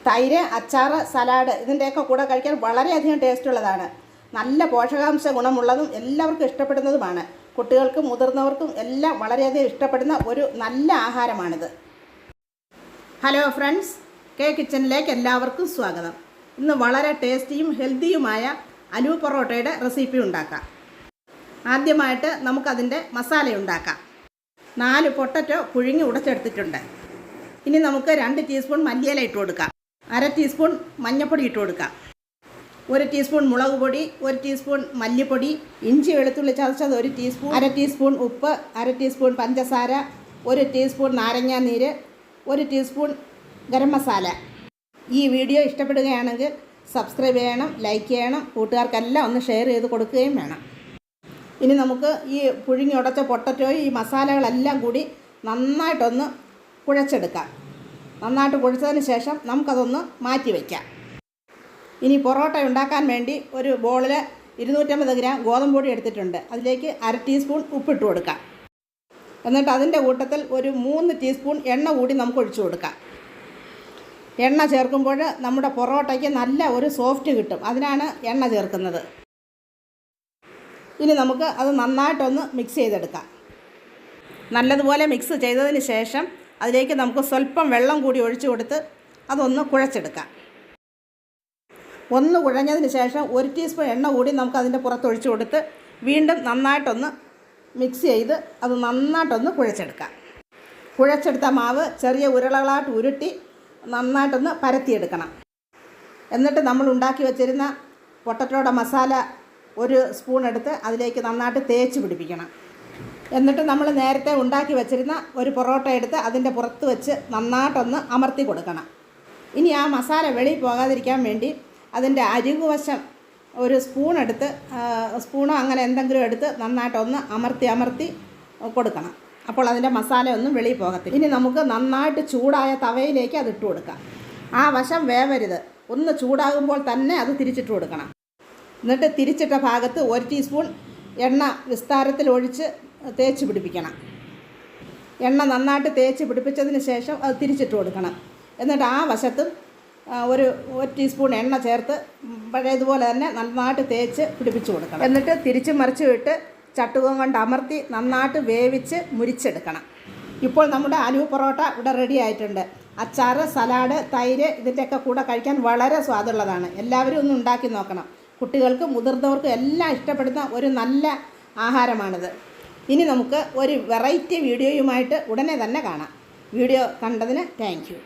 തൈര്, അച്ചാർ, സലാഡ് ഇതിൻ്റെയൊക്കെ കൂടെ കഴിക്കാൻ വളരെയധികം ടേസ്റ്റുള്ളതാണ്. നല്ല പോഷകാംശ ഗുണമുള്ളതും എല്ലാവർക്കും ഇഷ്ടപ്പെടുന്നതുമാണ്. കുട്ടികൾക്കും മുതിർന്നവർക്കും എല്ലാം വളരെയധികം ഇഷ്ടപ്പെടുന്ന ഒരു നല്ല ആഹാരമാണിത്. ഹലോ ഫ്രണ്ട്സ്, കെ കിച്ചണിലേക്ക് എല്ലാവർക്കും സ്വാഗതം. ഇന്ന് വളരെ ടേസ്റ്റിയും ഹെൽത്തിയുമായ അലൂ പൊറോട്ടയുടെ റെസിപ്പി ഉണ്ടാക്കാം. ആദ്യമായിട്ട് നമുക്കതിൻ്റെ മസാല ഉണ്ടാക്കാം. 4 പൊട്ടറ്റോ പുഴുങ്ങി ഉടച്ചെടുത്തിട്ടുണ്ട്. ഇനി നമുക്ക് 2 ടീസ്പൂൺ മല്ലിയില ഇട്ട് കൊടുക്കാം. 1/2 ടീസ്പൂൺ മഞ്ഞൾപ്പൊടി ഇട്ട് കൊടുക്കാം. 1 ടീസ്പൂൺ മുളക് പൊടി, 1 ടീസ്പൂൺ മല്ലിപ്പൊടി, ഇഞ്ചി വെളുത്തുള്ളി ചതച്ചത് 1 ടീസ്പൂൺ, 1/2 ടീസ്പൂൺ ഉപ്പ്, 1/2 ടീസ്പൂൺ പഞ്ചസാര, 1 ടീസ്പൂൺ നാരങ്ങാനീര്, 1 ടീസ്പൂൺ ഗരം മസാല. ഈ വീഡിയോ ഇഷ്ടപ്പെടുകയാണെങ്കിൽ സബ്സ്ക്രൈബ് ചെയ്യണം, ലൈക്ക് ചെയ്യണം, കൂട്ടുകാർക്കെല്ലാം ഒന്ന് ഷെയർ ചെയ്ത് കൊടുക്കുകയും വേണം. ഇനി നമുക്ക് ഈ പുഴുങ്ങി ഉടച്ച പൊട്ടറ്റോയും ഈ മസാലകളെല്ലാം കൂടി നന്നായിട്ടൊന്ന് കുഴച്ചെടുക്കാം. നന്നായിട്ട് കുഴച്ചതിന് ശേഷം നമുക്കതൊന്ന് മാറ്റി വയ്ക്കാം. ഇനി പൊറോട്ട ഉണ്ടാക്കാൻ വേണ്ടി ഒരു ബോളിൽ 250 ഗ്രാം ഗോതമ്പ് പൊടി എടുത്തിട്ടുണ്ട്. അതിലേക്ക് 1/2 ടീസ്പൂൺ ഉപ്പിട്ട് കൊടുക്കാം. എന്നിട്ട് അതിൻ്റെ കൂട്ടത്തിൽ ഒരു 3 ടീസ്പൂൺ എണ്ണ കൂടി നമുക്ക് ഒഴിച്ചു കൊടുക്കാം. എണ്ണ ചേർക്കുമ്പോൾ നമ്മുടെ പൊറോട്ടയ്ക്ക് നല്ല ഒരു സോഫ്റ്റ് കിട്ടും, അതിനാണ് എണ്ണ ചേർക്കുന്നത്. ഇനി നമുക്ക് അത് നന്നായിട്ടൊന്ന് മിക്സ് ചെയ്തെടുക്കാം. നല്ലതുപോലെ മിക്സ് ചെയ്തതിന് ശേഷം അതിലേക്ക് നമുക്ക് സ്വല്പം വെള്ളം കൂടി ഒഴിച്ചു കൊടുത്ത് അതൊന്ന് കുഴച്ചെടുക്കാം. ഒന്ന് കുഴഞ്ഞതിന് ശേഷം 1 ടീസ്പൂൺ എണ്ണ കൂടി നമുക്കതിൻ്റെ പുറത്തൊഴിച്ചു കൊടുത്ത് വീണ്ടും നന്നായിട്ടൊന്ന് മിക്സ് ചെയ്ത് അത് നന്നായിട്ടൊന്ന് കുഴച്ചെടുക്കാം. കുഴച്ചെടുത്ത മാവ് ചെറിയ ഉരുളകളായിട്ട് ഉരുട്ടി നന്നായിട്ടൊന്ന് പരത്തിയെടുക്കണം. എന്നിട്ട് നമ്മൾ ഉണ്ടാക്കി വച്ചിരുന്ന പൊട്ടറ്റോയുടെ മസാല 1 സ്പൂൺ എടുത്ത് അതിലേക്ക് നന്നായിട്ട് തേച്ച് പിടിപ്പിക്കണം. എന്നിട്ട് നമ്മൾ നേരത്തെ ഉണ്ടാക്കി വച്ചിരുന്ന ഒരു പൊറോട്ട എടുത്ത് അതിൻ്റെ പുറത്ത് വെച്ച് നന്നായിട്ടൊന്ന് അമർത്തി കൊടുക്കണം. ഇനി ആ മസാല വെളിയിൽ പോകാതിരിക്കാൻ വേണ്ടി അതിൻ്റെ അരികുവശം ഒരു സ്പൂൺ എടുത്ത്, സ്പൂണോ അങ്ങനെ എന്തെങ്കിലും എടുത്ത് നന്നായിട്ടൊന്ന് അമർത്തി കൊടുക്കണം. അപ്പോൾ അതിൻ്റെ മസാല ഒന്നും വെളിയിൽ പോകത്തില്ല. ഇനി നമുക്ക് നന്നായിട്ട് ചൂടായ തവയിലേക്ക് അത് ഇട്ട് കൊടുക്കാം. ആ വശം വേവരുത്, ഒന്ന് ചൂടാകുമ്പോൾ തന്നെ അത് തിരിച്ചിട്ട് കൊടുക്കണം. എന്നിട്ട് തിരിച്ചിട്ട ഭാഗത്ത് 1 ടീസ്പൂൺ എണ്ണ വിസ്താരത്തിൽ ഒഴിച്ച് തേച്ച് പിടിപ്പിക്കണം. എണ്ണ നന്നായിട്ട് തേച്ച് പിടിപ്പിച്ചതിന് ശേഷം അത് തിരിച്ചിട്ട് കൊടുക്കണം. എന്നിട്ട് ആ വശത്തും ഒരു ടീസ്പൂൺ എണ്ണ ചേർത്ത് പഴയതുപോലെ തന്നെ നന്നായിട്ട് തേച്ച് പിടിപ്പിച്ച് കൊടുക്കണം. എന്നിട്ട് തിരിച്ച് മറിച്ച് വിട്ട് ചട്ടുകം കൊണ്ട് അമർത്തി നന്നായിട്ട് വേവിച്ച് മുരിച്ചെടുക്കണം. ഇപ്പോൾ നമ്മുടെ ആലൂ പൊറോട്ട ഇവിടെ റെഡി ആയിട്ടുണ്ട്. അച്ചാർ, സലാഡ്, തൈര് ഇതിൻ്റെയൊക്കെ കൂടെ കഴിക്കാൻ വളരെ സ്വാദുള്ളതാണ്. എല്ലാവരും ഒന്ന് ഉണ്ടാക്കി നോക്കണം. കുട്ടികൾക്കും മുതിർന്നവർക്കും എല്ലാം ഇഷ്ടപ്പെടുന്ന ഒരു നല്ല ആഹാരമാണിത്. ഇനി നമുക്ക് ഒരു വെറൈറ്റി വീഡിയോയുമായിട്ട് ഉടനെ തന്നെ കാണാം. വീഡിയോ കണ്ടതിന് താങ്ക് യു.